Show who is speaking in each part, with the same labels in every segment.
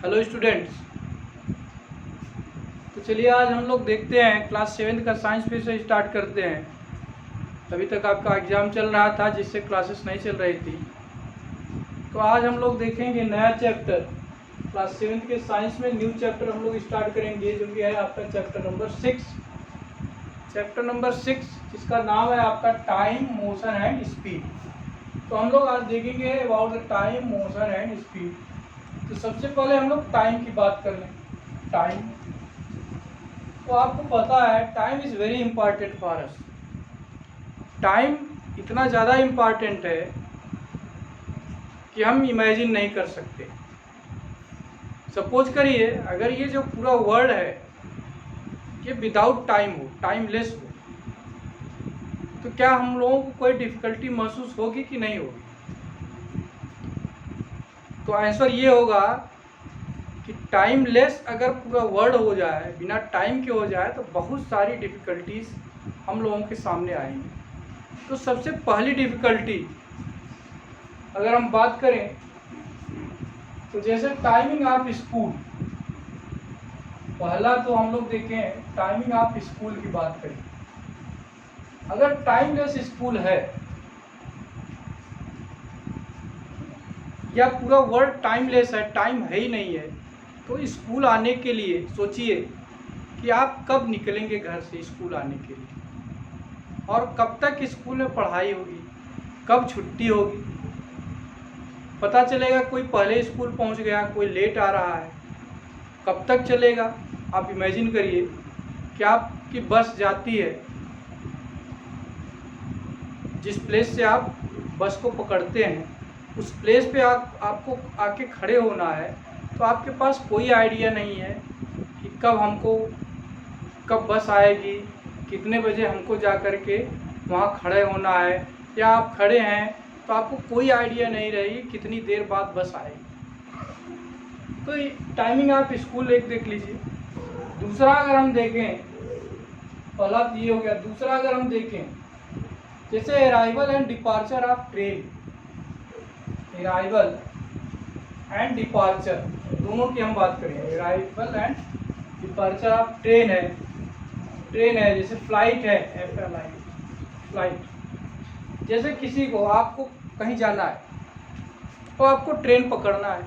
Speaker 1: Hello students. तो चलिए आज हम लोग देखते हैं क्लास 7 का साइंस फिर से स्टार्ट करते हैं। अभी तक आपका एग्ज़ाम चल रहा था जिससे क्लासेस नहीं चल रही थी। तो आज हम लोग देखेंगे नया चैप्टर क्लास 7 के साइंस में न्यू चैप्टर हम लोग स्टार्ट करेंगे जो कि है आपका चैप्टर नंबर 6। चैप्टर नंबर 6 जिसका नाम है आपका टाइम, मोशन एंड स्पीड। तो हम लोग आज देखेंगे about the time, motion and speed. तो सबसे पहले हम लोग टाइम की बात कर लें। टाइम, तो आपको पता है time is very important for us. Time इतना ज़्यादा इम्पॉर्टेंट है कि हम इमेजिन नहीं कर सकते। सपोज करिए अगर ये जो पूरा वर्ल्ड है ये विदाउट टाइम हो, टाइमलेस हो, तो क्या हम लोगों को कोई डिफ़िकल्टी महसूस होगी कि नहीं होगी? तो आंसर ये होगा कि टाइमलेस अगर पूरा वर्ल्ड हो जाए, बिना टाइम के हो जाए, तो बहुत सारी डिफ़िकल्टीज़ हम लोगों के सामने आएंगी। तो सबसे पहली डिफ़िकल्टी अगर हम बात करें तो जैसे टाइमिंग ऑफ स्कूल, पहला तो हम लोग देखें टाइमिंग ऑफ स्कूल की बात करें। अगर टाइमलेस स्कूल है या पूरा वर्ल्ड टाइमलेस है, टाइम है ही नहीं है, तो स्कूल आने के लिए सोचिए कि आप कब निकलेंगे घर से स्कूल आने के लिए, और कब तक स्कूल में पढ़ाई होगी, कब छुट्टी होगी। पता चलेगा कोई पहले स्कूल पहुंच गया, कोई लेट आ रहा है, कब तक चलेगा? आप इमेजिन करिए कि आपकी बस जाती है, जिस प्लेस से आप बस को पकड़ते हैं उस प्लेस पे आपको आके खड़े होना है, तो आपके पास कोई आइडिया नहीं है कि कब बस आएगी, कितने बजे हमको जा कर के वहाँ खड़े होना है, या आप खड़े हैं तो आपको कोई आइडिया नहीं रहेगी कितनी देर बाद बस आएगी। तो टाइमिंग ऑफ स्कूल एक देख लीजिए। दूसरा अगर हम देखें, पहला तो ये हो गया। दूसरा अगर हम देखें जैसे arrival and departure of train, arrival and departure दोनों की हम बात करें। Arrival and departure of train है जैसे फ्लाइट है, फ्लाइट। जैसे किसी को, आपको कहीं जाना है तो आपको ट्रेन पकड़ना है,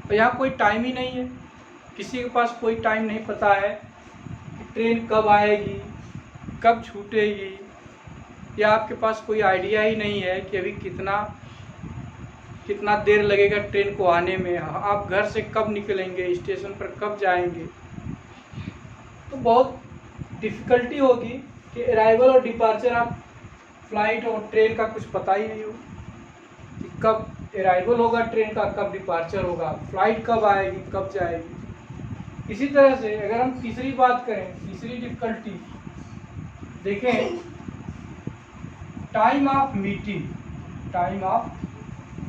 Speaker 1: और यहाँ कोई टाइम ही नहीं है, किसी के पास कोई टाइम नहीं पता है कि ट्रेन कब आएगी, कब छूटेगी, या आपके पास कोई आइडिया ही नहीं है कि अभी कितना देर लगेगा ट्रेन को आने में, आप घर से कब निकलेंगे, स्टेशन पर कब जाएंगे। तो बहुत डिफ़िकल्टी होगी कि अराइवल और डिपार्चर ऑफ फ्लाइट और ट्रेन का कुछ पता ही नहीं हो कि कब अराइवल होगा ट्रेन का, कब डिपार्चर होगा, फ्लाइट कब आएगी, कब जाएगी। इसी तरह से अगर हम तीसरी बात करें, तीसरी डिफ़िकल्टी देखें, time of meeting. Time of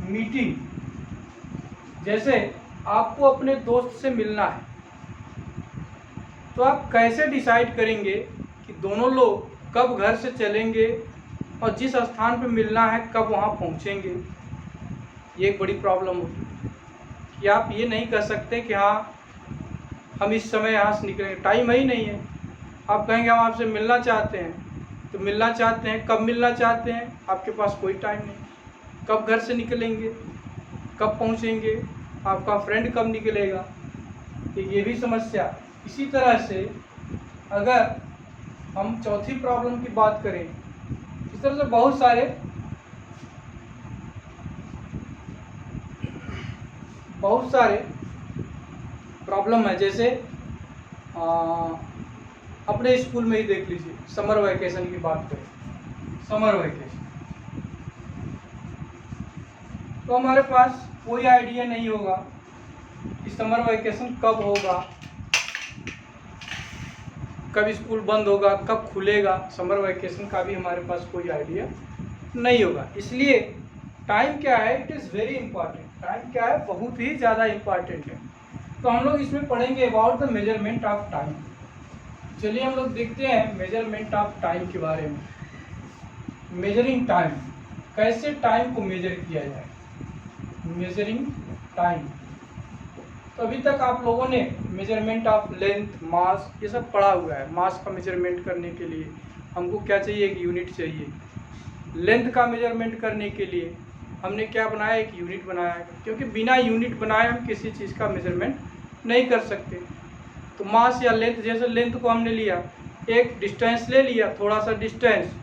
Speaker 1: meeting, जैसे आपको अपने दोस्त से मिलना है, तो आप कैसे डिसाइड करेंगे कि दोनों लोग कब घर से चलेंगे और जिस स्थान पर मिलना है कब वहाँ पहुँचेंगे। ये एक बड़ी प्रॉब्लम होगी कि आप ये नहीं कर सकते कि हाँ हम इस समय यहाँ से निकलेंगे, टाइम ही नहीं है। आप कहेंगे हम आपसे मिलना चाहते हैं, तो मिलना चाहते हैं, कब मिलना चाहते हैं, आपके पास कोई टाइम नहीं। कब घर से निकलेंगे, कब पहुँचेंगे, आपका फ्रेंड कब निकलेगा, तो ये भी समस्या। इसी तरह से अगर हम चौथी प्रॉब्लम की बात करें, इस तरह से बहुत सारे प्रॉब्लम है। जैसे अपने स्कूल में ही देख लीजिए, समर वैकेशन की बात करें। समर वैकेशन, तो हमारे पास कोई आइडिया नहीं होगा कि समर वैकेशन कब होगा, कब स्कूल बंद होगा, कब खुलेगा। समर वैकेशन का भी हमारे पास कोई आइडिया नहीं होगा। इसलिए टाइम क्या है, it is very important. Time क्या है, बहुत ही ज़्यादा इम्पॉर्टेंट है। तो हम लोग इसमें पढ़ेंगे about the measurement of time. चलिए हम लोग देखते हैं मेजरमेंट ऑफ टाइम के बारे में। मेजरिंग टाइम, कैसे टाइम को मेजर किया जाए, मेजरिंग टाइम। तो तो अभी तक आप लोगों ने मेजरमेंट ऑफ लेंथ, मास, ये सब पढ़ा हुआ है। मास का मेजरमेंट करने के लिए हमको क्या चाहिए, एक यूनिट चाहिए। लेंथ का मेजरमेंट करने के लिए हमने क्या बनाया, एक यूनिट बनाया है, क्योंकि बिना यूनिट बनाए हम किसी चीज़ का मेजरमेंट नहीं कर सकते। तो मास या लेंथ, जैसे लेंथ को हमने लिया, एक डिस्टेंस ले लिया, थोड़ा सा डिस्टेंस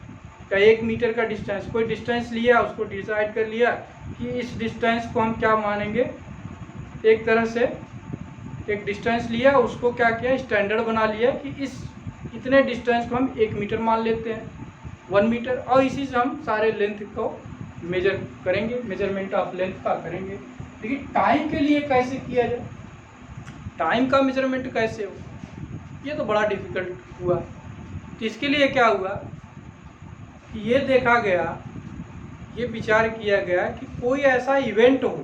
Speaker 1: का 1 मीटर का डिस्टेंस, कोई डिस्टेंस लिया, उसको डिसाइड कर लिया कि इस डिस्टेंस को हम क्या मानेंगे, एक तरह से एक डिस्टेंस लिया, उसको क्या किया, स्टैंडर्ड बना लिया कि इस इतने डिस्टेंस को हम 1 मीटर मान लेते हैं, 1 मीटर, और इसी से हम सारे लेंथ को मेजर करेंगे, मेजरमेंट ऑफ लेंथ का करेंगे। लेकिन टाइम के लिए कैसे किया जाए, टाइम का मेजरमेंट कैसे हो, ये तो बड़ा डिफिकल्ट हुआ। तो इसके लिए क्या हुआ कि ये देखा गया, ये विचार किया गया कि कोई ऐसा इवेंट हो,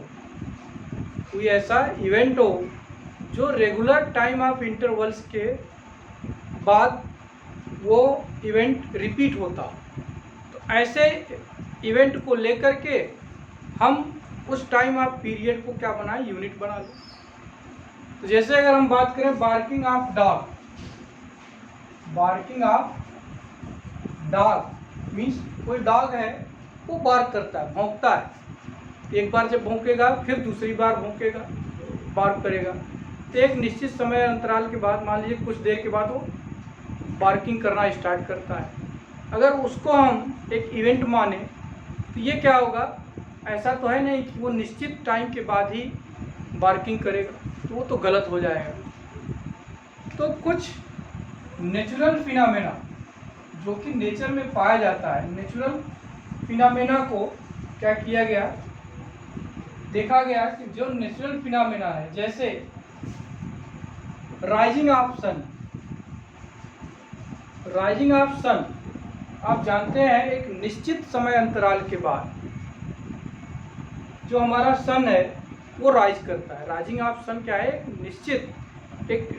Speaker 1: कोई ऐसा इवेंट हो जो रेगुलर टाइम ऑफ इंटरवल्स के बाद वो इवेंट रिपीट होता हो। तो ऐसे इवेंट को लेकर के हम उस टाइम ऑफ पीरियड को क्या बनाए, यूनिट बना लें। तो जैसे अगर हम बात करें barking of dog, barking of dog means कोई डॉग है वो बार्क करता है, भौंकता है, एक बार जब भौंकेगा फिर दूसरी बार भौंकेगा, बार्क करेगा। तो एक निश्चित समय अंतराल के बाद, मान लीजिए कुछ देर के बाद वो बार्किंग करना स्टार्ट करता है। अगर उसको हम एक इवेंट माने तो ये क्या होगा, ऐसा तो है नहीं कि वो निश्चित टाइम के बाद ही बार्किंग करेगा, तो वो तो गलत हो जाएगा। तो कुछ नेचुरल फिनोमेना जो कि नेचर में पाया जाता है, नेचुरल फिनोमेना को क्या किया गया, देखा गया कि जो नेचुरल फिनोमेना है, जैसे rising of sun, rising of sun आप जानते हैं एक निश्चित समय अंतराल के बाद जो हमारा सन है वो राइज करता है। राइजिंग ऑफ सन क्या है, एक निश्चित, एक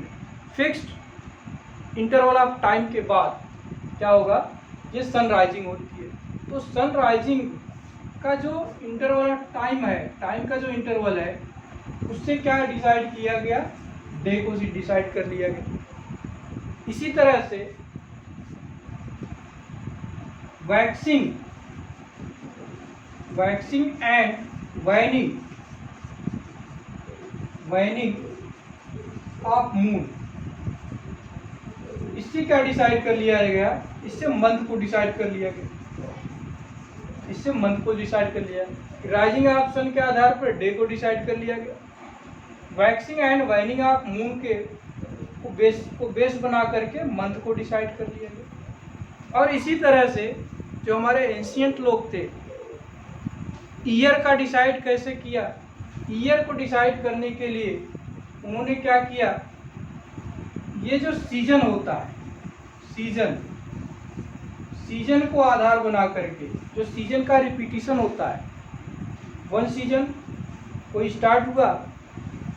Speaker 1: फिक्स्ड इंटरवल ऑफ टाइम के बाद क्या होगा, ये सन राइजिंग होती है। तो सन राइजिंग का जो इंटरवल ऑफ टाइम है, टाइम का जो इंटरवल है, उससे क्या डिसाइड किया गया, डे को डिसाइड कर लिया गया। इसी तरह से waxing, waxing and whining, whining of moon, इससे क्या डिसाइड कर लिया गया, इससे मंथ को डिसाइड कर लिया गया, इससे मंथ को डिसाइड कर लिया। राइजिंग ऑफ सन के आधार पर डे को डिसाइड कर लिया गया। Waxing and waning of moon के को बेस बना करके मंथ को डिसाइड कर लिया गया। और इसी तरह से जो हमारे एंशिएंट लोग थे, ईयर का डिसाइड कैसे किया, ईयर को डिसाइड करने के लिए उन्होंने क्या किया, ये जो सीजन होता है, सीजन, सीजन को आधार बना करके जो सीजन का रिपीटिशन होता है, वन सीजन कोई स्टार्ट हुआ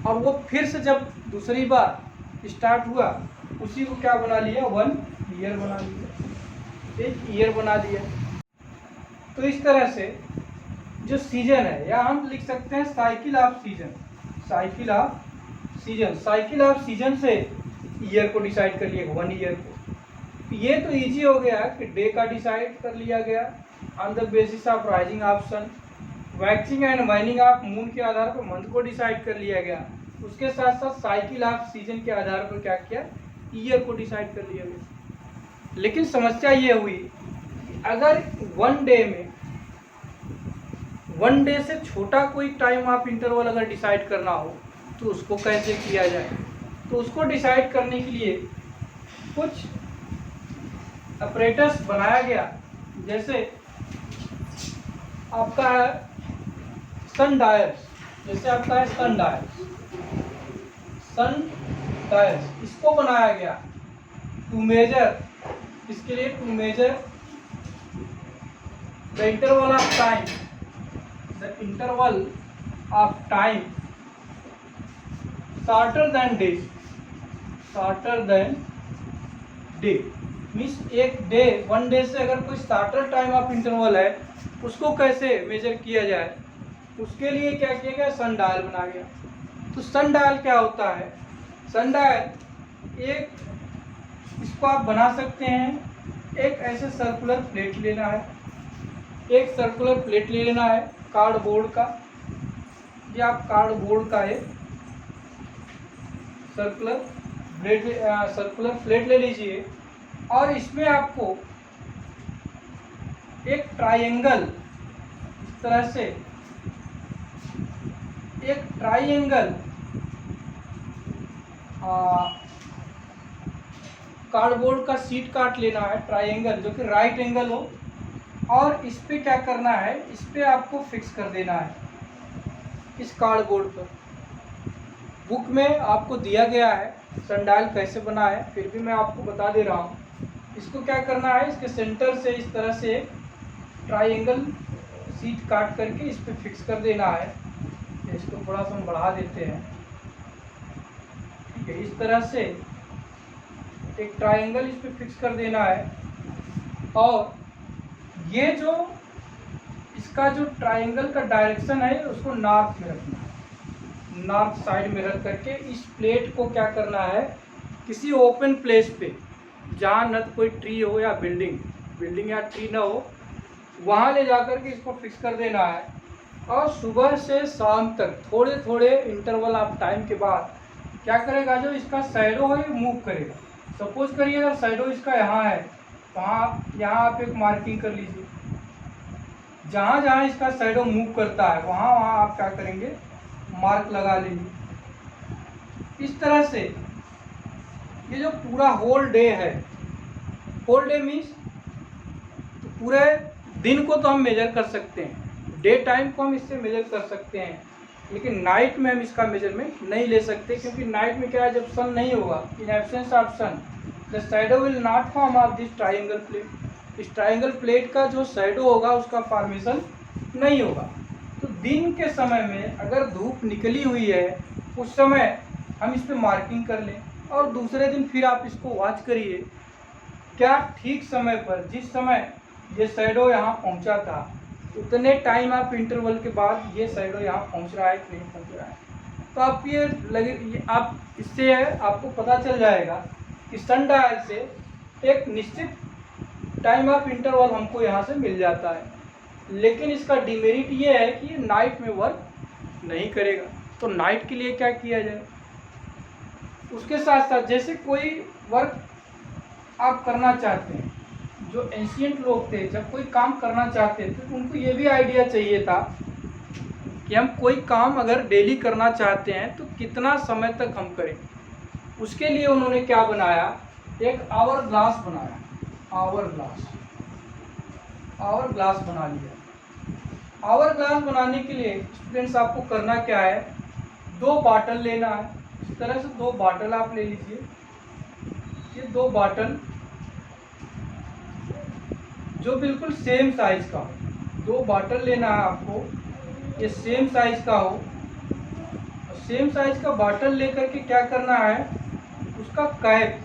Speaker 1: और वो फिर से जब दूसरी बार स्टार्ट हुआ, उसी को क्या बना लिया, वन ईयर बना लिया, एक ईयर बना दिया। तो इस तरह से जो सीजन है, या हम लिख सकते हैं cycle off season, cycle off season, cycle off season से ईयर को डिसाइड कर लिया, वन ईयर को। ये तो इजी हो गया कि डे का डिसाइड कर लिया गया on the basis of rising of sun. Waxing and waning of moon के आधार पर मंथ को डिसाइड कर लिया गया। उसके साथ साथ साइकिल ऑफ सीजन के आधार पर क्या किया, ईयर को डिसाइड कर लिया गया। लेकिन समस्या ये हुई कि अगर वन डे में, वन डे से छोटा कोई टाइम ऑफ इंटरवल अगर डिसाइड करना हो तो उसको कैसे किया जाए। तो उसको डिसाइड करने के लिए कुछ ऑपरेटर्स बनाया गया, जैसे आपका है सन डायर्स, जैसे आपका है सन डायर्स, सन डायर्स, इसको बनाया गया टू मेजर, इसके लिए to measure the interval of time, the interval of time shorter than day, shorter than day means एक डे, वन डे से अगर कोई शॉर्टर टाइम ऑफ इंटरवल है उसको कैसे मेजर किया जाए, उसके लिए क्या किया गया, सन डायल बना गया। तो सन डायल क्या होता है? सन डायल एक, इसको आप बना सकते हैं, एक ऐसे सर्कुलर प्लेट लेना है, एक सर्कुलर प्लेट ले लेना है कार्डबोर्ड का, ये आप कार्डबोर्ड का एक सर्कुलर प्लेट ले लीजिए और इसमें आपको एक ट्रायंगल, इस तरह से एक ट्रायंगल कार्डबोर्ड का शीट काट लेना है, ट्रायंगल जो कि राइट एंगल हो, और इस पे क्या करना है, इस पे आपको फिक्स कर देना है इस कार्डबोर्ड पर। बुक में आपको दिया गया है सनडायल कैसे बना है, फिर भी मैं आपको बता दे रहा हूँ। इसको क्या करना है, इसके सेंटर से इस तरह से ट्रायंगल शीट काट करके इस पे फिक्स कर देना है। इसको थोड़ा सा हम बढ़ा देते हैं, ठीक है। इस तरह से एक ट्रायंगल इस पे फिक्स कर देना है और ये जो इसका जो ट्रायंगल का डायरेक्शन है उसको नॉर्थ में रखना है। नॉर्थ साइड में रख करके इस प्लेट को क्या करना है, किसी ओपन प्लेस पे जहाँ न तो कोई ट्री हो या बिल्डिंग या ट्री ना हो, वहाँ ले जा कर के इसको फिक्स कर देना है। और सुबह से शाम तक थोड़े थोड़े इंटरवल ऑफ टाइम के बाद क्या करेगा, जो इसका शैडो है ये मूव करेगा। सपोज करिए अगर शैडो इसका यहाँ है, वहाँ यहाँ आप एक मार्किंग कर लीजिए, जहाँ जहाँ इसका शैडो मूव करता है वहाँ वहाँ आप क्या करेंगे, मार्क लगा लेंगे। इस तरह से ये जो पूरा होल डे है, होल डे मीन्स तो पूरे दिन को तो हम मेजर कर सकते हैं, डे टाइम को हम इससे मेजर कर सकते हैं, लेकिन नाइट में हम इसका मेजरमेंट नहीं ले सकते, क्योंकि नाइट में क्या है, जब सन नहीं होगा, in absence of sun the shadow will not form of this triangle plate. इस ट्रायंगल प्लेट का जो शैडो होगा उसका फॉर्मेशन नहीं होगा। तो दिन के समय में अगर धूप निकली हुई है उस समय हम इस पर मार्किंग कर लें, और दूसरे दिन फिर आप इसको वॉच करिए, क्या ठीक समय पर जिस समय ये शैडो यहाँ पहुँचा था उतने टाइम आप इंटरवल के बाद ये शैडो यहाँ पहुँच रहा है कि नहीं पहुँच रहा है। तो आप ये आप इससे आपको पता चल जाएगा कि सन डायल से एक निश्चित टाइम ऑफ इंटरवल हमको यहाँ से मिल जाता है, लेकिन इसका डिमेरिट ये है कि नाइट में वर्क नहीं करेगा। तो नाइट के लिए क्या किया जाए, उसके साथ साथ जैसे कोई वर्क आप करना चाहते हैं, जो एंशिएंट लोग थे जब कोई काम करना चाहते थे तो उनको ये भी आइडिया चाहिए था कि हम कोई काम अगर डेली करना चाहते हैं तो कितना समय तक हम करें। उसके लिए उन्होंने क्या बनाया, एक आवर ग्लास बनाया, आवर ग्लास बना लिया। आवर ग्लास बनाने के लिए स्टूडेंट्स आपको करना क्या है, 2 बाटल लेना है। इस तरह से 2 बाटल आप ले लीजिए, ये 2 बाटल जो बिल्कुल सेम साइज का हो, 2 बाटल लेना है आपको, ये सेम साइज का हो। और सेम साइज का बाटल लेकर के क्या करना है, उसका कैप,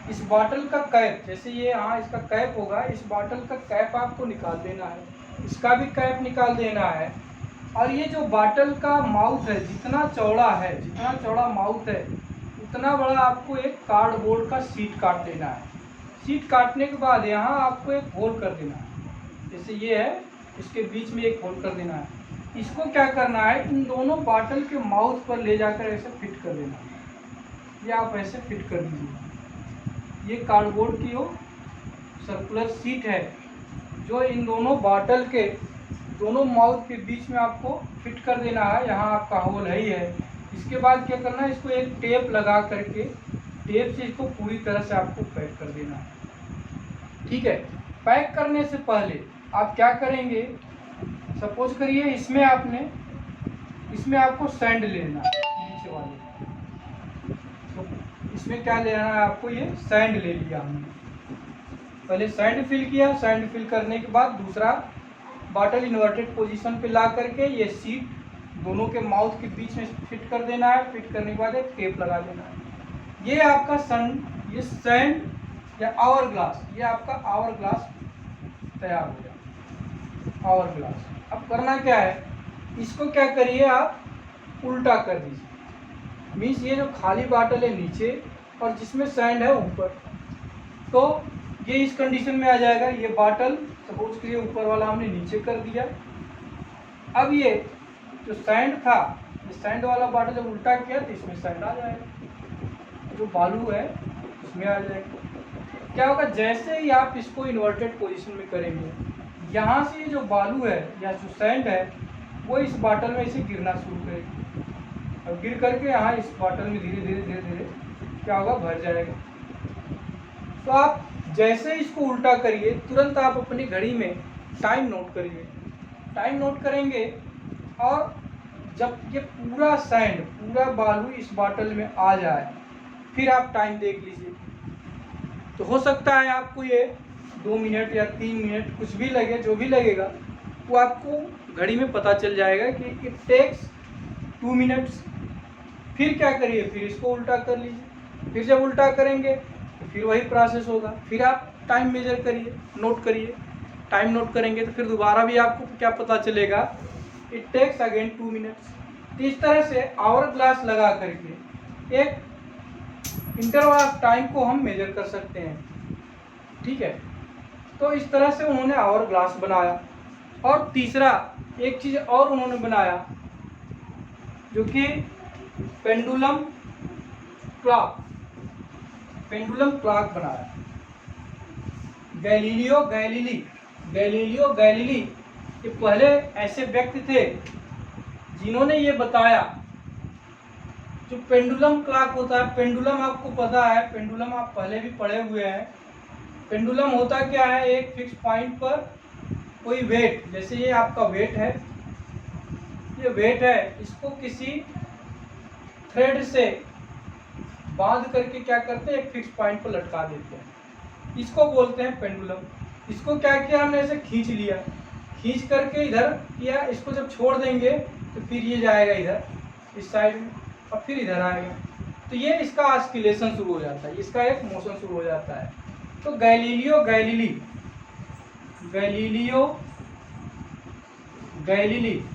Speaker 1: इस बाटल का कैप, जैसे ये यहाँ इसका कैप होगा, इस बाटल का कैप आपको निकाल देना है, इसका भी कैप निकाल देना है। और ये जो बाटल का माउथ है, जितना चौड़ा माउथ है उतना बड़ा आपको एक कार्डबोर्ड का शीट काट देना है। शीट काटने के बाद यहाँ आपको एक होल कर देना है, जैसे ये है इसके बीच में एक होल कर देना है। इसको क्या करना है, इन दोनों बाटल के माउथ पर ले जाकर ऐसे फिट कर देना है। ये आप ऐसे फिट कर दीजिए। ये कार्डबोर्ड की वो सर्कुलर शीट है जो इन दोनों बाटल के दोनों माउथ के बीच में आपको फिट कर देना है। यहाँ आपका होल है ही है। इसके बाद क्या करना है, इसको एक टेप लगा करके टेप से इसको पूरी तरह से आपको पैक कर देना है। ठीक है, पैक करने से पहले आप क्या करेंगे, सपोज करिए इसमें आपको सैंड लेना है, नीचे वाले तो इसमें क्या लेना है आपको, ये सैंड ले लिया हमने। पहले सैंड फिल किया, सैंड फिल करने के बाद दूसरा बाटल इन्वर्टेड पोजीशन पे ला करके ये सीट दोनों के माउथ के बीच में फिट कर देना है। फिट करने के बाद एक टेप लगा देना है। ये आपका ये सैंड या आवर ग्लास, ये आपका आवर ग्लास तैयार हो गया। आवर ग्लास अब करना क्या है, इसको क्या करिए आप उल्टा कर दीजिए। मीन्स ये जो खाली बॉटल है नीचे और जिसमें सैंड है ऊपर, तो ये इस कंडीशन में आ जाएगा। ये बॉटल सपोज के लिए ऊपर वाला हमने नीचे कर दिया। अब ये जो सैंड था, ये सैंड वाला बॉटल जब उल्टा किया तो इसमें सैंड आ जाएगा, जो बालू है इसमें आ जाएगा। क्या होगा, जैसे ही आप इसको इन्वर्टेड पोजीशन में करेंगे, यहाँ से ये जो बालू है या जो सैंड है वो इस बॉटल में इसे गिरना शुरू करेगी और गिर करके यहाँ इस बॉटल में धीरे धीरे धीरे धीरे क्या होगा, भर जाएगा। तो आप जैसे इसको उल्टा करिए, तुरंत आप अपनी घड़ी में टाइम नोट करिए। टाइम नोट करेंगे और जब ये पूरा सैंड, पूरा बालू इस बॉटल में आ जाए, फिर आप टाइम देख लीजिए। तो हो सकता है आपको ये 2 मिनट या 3 मिनट कुछ भी लगे, जो भी लगेगा वो आपको घड़ी में पता चल जाएगा कि इट टेक्स 2 मिनट्स। फिर क्या करिए, फिर इसको उल्टा कर लीजिए। फिर जब उल्टा करेंगे तो फिर वही प्रोसेस होगा। फिर आप टाइम मेजर करिए, नोट करिए। टाइम नोट करेंगे तो फिर दोबारा भी आपको क्या पता चलेगा, इट टेक्स अगेन 2 मिनट्स। तो इस तरह से आवर ग्लास लगा करके एक इंटरवल ऑफ टाइम को हम मेजर कर सकते हैं। ठीक है, तो इस तरह से उन्होंने आवर ग्लास बनाया। और तीसरा एक चीज़ और उन्होंने बनाया जो कि पेंडुलम क्लॉक। पेंडुलम क्लॉक बनाया गैलीलियो गैलीली ये पहले ऐसे व्यक्ति थे जिन्होंने ये बताया। जो पेंडुलम क्लॉक होता है, पेंडुलम आपको पता है, पेंडुलम आप पहले भी पढ़े हुए हैं। पेंडुलम होता क्या है, एक फिक्स पॉइंट पर कोई वेट, जैसे ये आपका वेट है, ये वेट है, इसको किसी थ्रेड से बांध करके क्या करते हैं, एक फिक्स पॉइंट पर लटका देते हैं। इसको बोलते हैं पेंडुलम। इसको क्या किया हमने, ऐसे खींच लिया, खींच करके इधर किया, इसको जब छोड़ देंगे तो फिर ये जाएगा इधर इस साइड में और फिर इधर आएगा। तो ये इसका ऑस्किलेशन शुरू हो जाता है, इसका एक मोशन शुरू हो जाता है। तो गैलीलियो गैलीली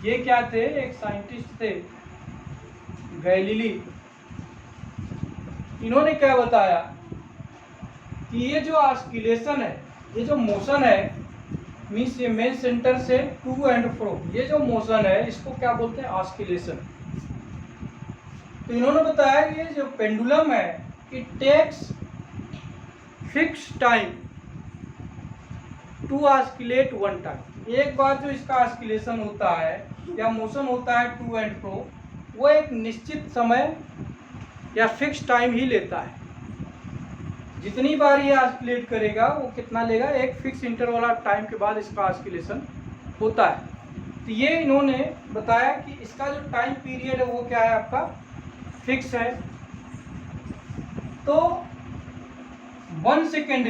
Speaker 1: ये क्या थे, एक साइंटिस्ट थे गैलीली। इन्होंने क्या बताया कि ये जो ऑस्किलेशन है, ये जो मोशन है, मीन्स ये मेन सेंटर से टू एंड फ्रो, ये जो मोशन है इसको क्या बोलते हैं, ऑस्किलेशन। तो इन्होंने बताया कि ये जो पेंडुलम है, it takes fix time to oscillate one time. एक बार जो इसका ऑस्किलेशन होता है या मोशन होता है टू एंड फ्रो, वो एक निश्चित समय या फिक्स टाइम ही लेता है। जितनी बार ये ऑस्किलेट करेगा वो कितना लेगा, एक फिक्स इंटरवल ऑफ टाइम के बाद इसका ऑस्किलेशन होता है। तो ये इन्होंने बताया कि इसका जो टाइम पीरियड है वो क्या है, आपका फिक्स है। तो 1 सेकेंड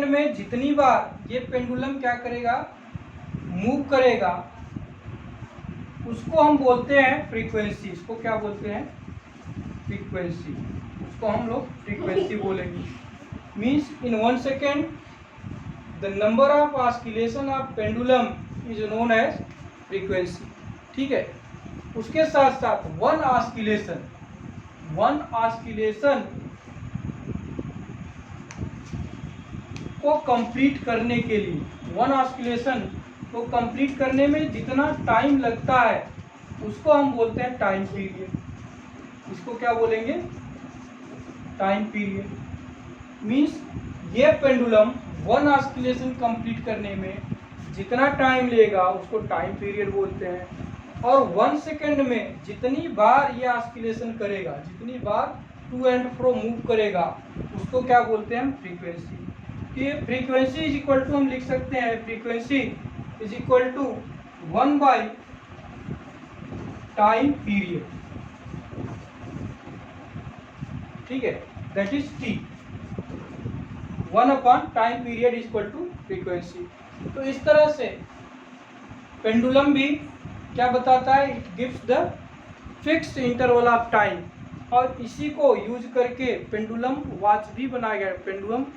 Speaker 1: में जितनी बार ये पेंडुलम क्या करेगा, मूव करेगा, उसको हम बोलते हैं फ्रीक्वेंसी। इसको क्या बोलते हैं, फ्रीक्वेंसी। उसको हम लोग फ्रीक्वेंसी बोलेंगे। Means in 1 second the number of oscillation of pendulum is known as frequency. ठीक है, उसके साथ साथ वन ऑस्किलेशन को कंप्लीट करने के लिए, वन ऑस्किलेशन को कंप्लीट करने में जितना टाइम लगता है उसको हम बोलते हैं टाइम पीरियड। इसको क्या बोलेंगे, टाइम पीरियड। मीन्स ये पेंडुलम वन ऑस्किलेशन कंप्लीट करने में जितना टाइम लेगा उसको टाइम पीरियड बोलते हैं। और 1 सेकेंड में जितनी बार ये ऑस्किलेशन करेगा, जितनी बार टू एंड फ्रो मूव करेगा, उसको क्या बोलते हैं, फ्रीक्वेंसी। ये फ्रीक्वेंसी इज इक्वल टू हम लिख सकते हैं, frequency is equal to 1 by time period. ठीक है, that is T. 1 upon time period is equal to frequency. तो इस तरह से पेंडुलम भी क्या बताता है, it gives the fixed interval of time और इसी को यूज करके पेंडुलम वॉच भी बनाया गया है।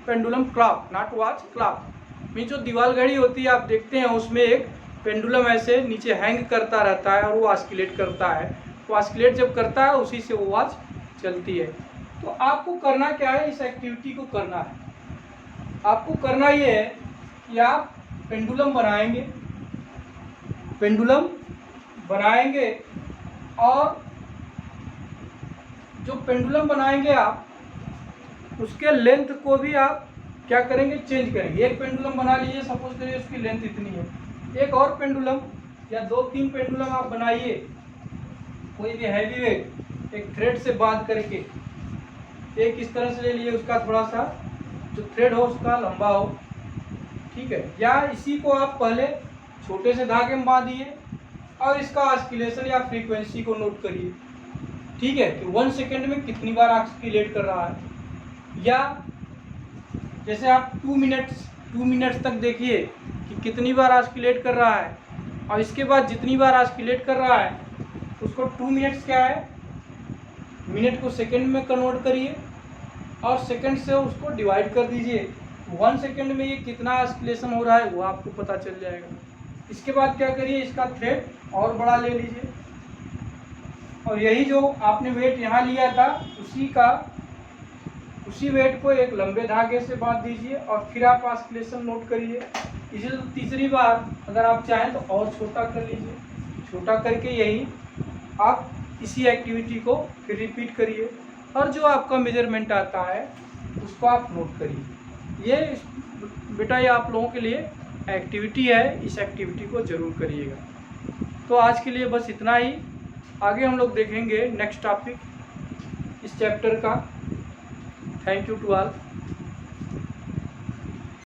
Speaker 1: Pendulum clock, not watch, clock mean जो दीवार घड़ी होती है आप देखते हैं उसमें एक पेंडुलम ऐसे नीचे हैंग करता रहता है और वो ऑस्किलेट करता है। वो ऑस्किलेट जब करता है उसी से वो वॉच चलती है। तो आपको करना क्या है, इस एक्टिविटी को करना है। आपको करना ये है कि आप पेंडुलम बनाएंगे, और जो पेंडुलम बनाएंगे आप उसके लेंथ को भी आप क्या करेंगे, चेंज करेंगे। एक पेंडुलम बना लीजिए, सपोज करिए उसकी लेंथ इतनी है, एक और पेंडुलम या 2-3 पेंडुलम आप बनाइए, कोई भी हैवी वेट एक थ्रेड से बांध करके, एक इस तरह से ले लिए, उसका थोड़ा सा जो थ्रेड हो उसका लंबा हो, ठीक है। या इसी को आप पहले छोटे से धागे में बांधिए और इसका ऑस्किलेशन या फ्रीक्वेंसी को नोट करिए, ठीक है, कि 1 सेकेंड में कितनी बार ऑस्किलेट कर रहा है। या जैसे आप 2 मिनट्स तक देखिए कि कितनी बार ऑस्किलेट कर रहा है, और इसके बाद जितनी बार ऑस्किलेट कर रहा है उसको 2 मिनट्स क्या है, मिनट को सेकंड में कन्वर्ट करिए और सेकंड से उसको डिवाइड कर दीजिए। 1 सेकंड में ये कितना ऑस्किलेशन हो रहा है वो आपको पता चल जाएगा। इसके बाद क्या करिए, इसका थ्रेड और बड़ा ले लीजिए और यही जो आपने वेट यहाँ लिया था उसी वेट को एक लंबे धागे से बांध दीजिए और फिर आप ऑस्किलेशन नोट करिए। इसे तीसरी बार अगर आप चाहें तो और छोटा कर लीजिए, छोटा करके यही आप इसी एक्टिविटी को फिर रिपीट करिए और जो आपका मेजरमेंट आता है उसको आप नोट करिए। ये बेटा ये आप लोगों के लिए एक्टिविटी है, इस एक्टिविटी को ज़रूर करिएगा। तो आज के लिए बस इतना ही, आगे हम लोग देखेंगे नेक्स्ट टॉपिक इस चैप्टर का। Thank you to all.